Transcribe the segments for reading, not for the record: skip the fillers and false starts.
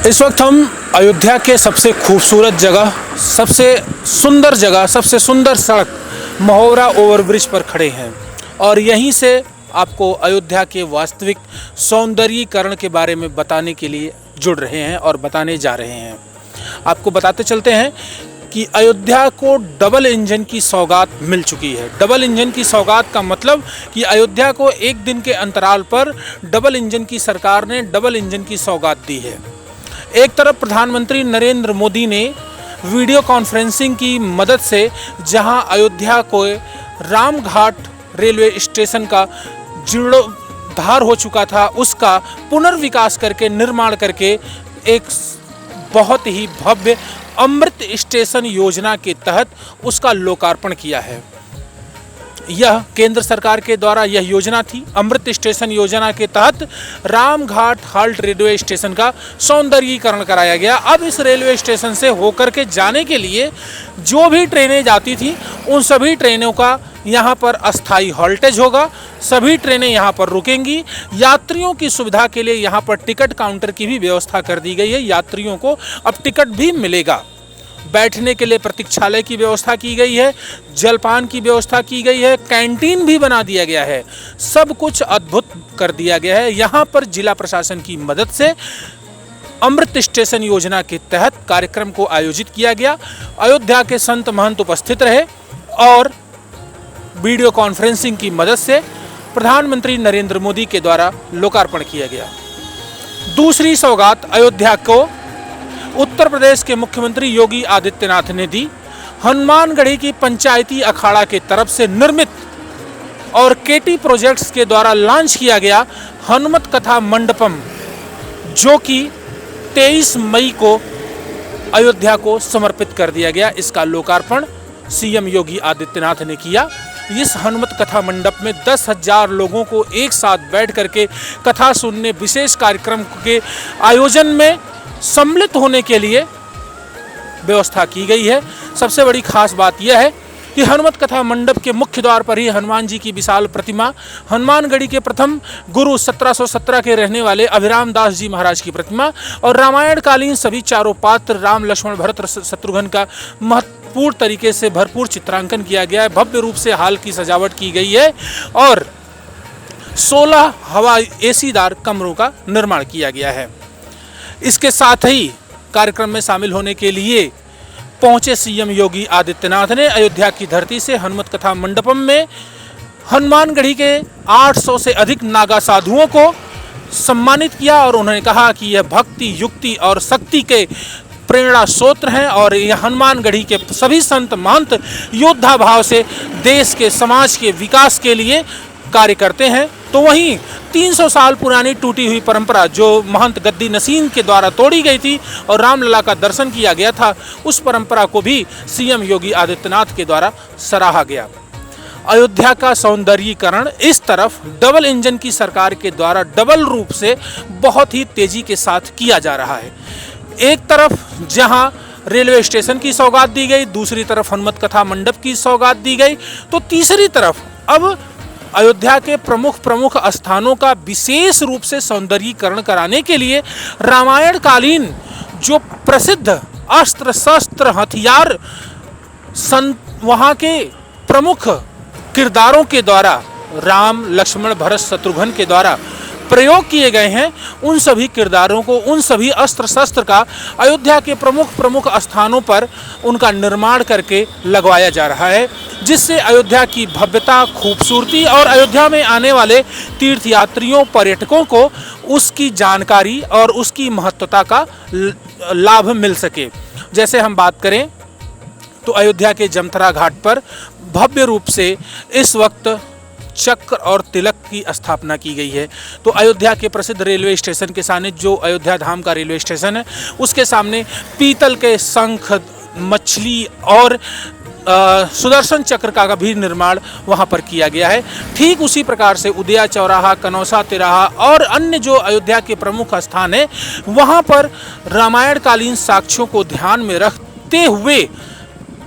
इस वक्त हम अयोध्या के सबसे खूबसूरत जगह, सबसे सुंदर सड़क महोवरा ओवरब्रिज पर खड़े हैं और यहीं से आपको अयोध्या के वास्तविक सौंदर्यीकरण के बारे में बताने के लिए जुड़ रहे हैं और बताने जा रहे हैं। आपको बताते चलते हैं कि अयोध्या को डबल इंजन की सौगात मिल चुकी है। डबल इंजन की सौगात का मतलब कि अयोध्या को एक दिन के अंतराल पर डबल इंजन की सरकार ने डबल इंजन की सौगात दी है। एक तरफ प्रधानमंत्री नरेंद्र मोदी ने वीडियो कॉन्फ्रेंसिंग की मदद से जहां अयोध्या को रामघाट रेलवे स्टेशन का जीर्णोद्धार हो चुका था, उसका पुनर्विकास करके निर्माण करके एक बहुत ही भव्य अमृत स्टेशन योजना के तहत उसका लोकार्पण किया है। यह केंद्र सरकार के द्वारा यह योजना थी। अमृत स्टेशन योजना के तहत रामघाट हाल्ट रेलवे स्टेशन का सौंदर्यीकरण कराया गया। अब इस रेलवे स्टेशन से होकर के जाने के लिए जो भी ट्रेनें जाती थी उन सभी ट्रेनों का यहाँ पर अस्थायी हॉल्टेज होगा। सभी ट्रेनें यहाँ पर रुकेंगी। यात्रियों की सुविधा के लिए यहाँ पर टिकट काउंटर की भी व्यवस्था कर दी गई है। यात्रियों को अब टिकट भी मिलेगा। बैठने के लिए प्रतीक्षालय की व्यवस्था की गई है, जलपान की व्यवस्था की गई है, कैंटीन भी बना दिया गया है। सब कुछ अद्भुत कर दिया गया है। यहाँ पर जिला प्रशासन की मदद से अमृत स्टेशन योजना के तहत कार्यक्रम को आयोजित किया गया। अयोध्या के संत महंत उपस्थित रहे और वीडियो कॉन्फ्रेंसिंग की मदद से प्रधानमंत्री नरेंद्र मोदी के द्वारा लोकार्पण किया गया। दूसरी सौगात अयोध्या को उत्तर प्रदेश के मुख्यमंत्री योगी आदित्यनाथ ने दी। हनुमानगढ़ी की पंचायती अखाड़ा के तरफ से निर्मित और केटी प्रोजेक्ट्स के द्वारा लॉन्च किया गया हनुमत कथा मंडपम, जो कि 23 मई को अयोध्या को समर्पित कर दिया गया। इसका लोकार्पण सीएम योगी आदित्यनाथ ने किया। इस हनुमत कथा मंडप में 10,000 लोगों को एक साथ बैठ करके कथा सुनने, विशेष कार्यक्रम के आयोजन में सम्मिलित होने के लिए व्यवस्था की गई है। सबसे बड़ी खास बात यह है कि हनुमत कथा मंडप के मुख्य द्वार पर ही हनुमान जी की विशाल प्रतिमा, हनुमानगढ़ी के प्रथम गुरु 1717 के रहने वाले अभिराम दास जी महाराज की प्रतिमा और रामायण कालीन सभी चारों पात्र राम, लक्ष्मण, भरत, शत्रुघ्न का महत्वपूर्ण तरीके से भरपूर चित्रांकन किया गया है। भव्य रूप से हाल की सजावट की गई है और 16 हवा एसीदार कमरों का निर्माण किया गया है। इसके साथ ही कार्यक्रम में शामिल होने के लिए पहुंचे सीएम योगी आदित्यनाथ ने अयोध्या की धरती से हनुमत कथा मंडपम में हनुमानगढ़ी के 800 से अधिक नागा साधुओं को सम्मानित किया और उन्होंने कहा कि यह भक्ति, युक्ति और शक्ति के प्रेरणा स्रोत हैं और यह हनुमानगढ़ी के सभी संत महंत योद्धा भाव से देश के, समाज के विकास के लिए कार्य करते हैं। तो वहीं 300 साल पुरानी टूटी हुई परंपरा जो महंत गद्दी नसीन के द्वारा तोड़ी गई थी और रामलला का दर्शन किया गया था, उस परंपरा को भी सीएम योगी आदित्यनाथ के द्वारा सराहा गया। अयोध्या का सौंदर्यीकरण इस तरफ डबल इंजन की सरकार के द्वारा डबल रूप से बहुत ही तेजी के साथ किया जा रहा है। एक तरफ जहां रेलवे स्टेशन की सौगात दी गई, दूसरी तरफ हनुमत कथा मंडप की सौगात दी गई, तो तीसरी तरफ अब अयोध्या के प्रमुख स्थानों का विशेष रूप से सौंदर्यीकरण कराने के लिए रामायण कालीन जो प्रसिद्ध अस्त्र शस्त्र हथियार वहाँ के प्रमुख किरदारों के द्वारा राम, लक्ष्मण, भरत, शत्रुघ्न के द्वारा प्रयोग किए गए हैं, उन सभी किरदारों को, उन सभी अस्त्र शस्त्र का अयोध्या के प्रमुख स्थानों पर उनका निर्माण करके लगवाया जा रहा है, जिससे अयोध्या की भव्यता, खूबसूरती और अयोध्या में आने वाले तीर्थयात्रियों, पर्यटकों को उसकी जानकारी और उसकी महत्वता का लाभ मिल सके। जैसे हम बात करें तो अयोध्या के जमथरा घाट पर भव्य रूप से इस वक्त चक्र और तिलक की स्थापना की गई है। तो अयोध्या के प्रसिद्ध रेलवे स्टेशन के सामने जो अयोध्या धाम का रेलवे स्टेशन है, उसके सामने पीतल के शंख, मछली और सुदर्शन चक्र का भी निर्माण वहां पर किया गया है। ठीक उसी प्रकार से उदया चौराहा, कनौसा तिराहा और अन्य जो अयोध्या के प्रमुख स्थान है, वहां पर रामायण कालीन साक्ष्यों को ध्यान में रखते हुए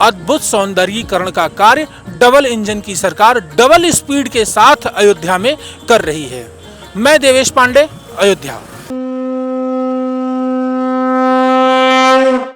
अद्भुत सौंदर्यीकरण का कार्य डबल इंजन की सरकार डबल स्पीड के साथ अयोध्या में कर रही है। मैं देवेश पांडे, अयोध्या।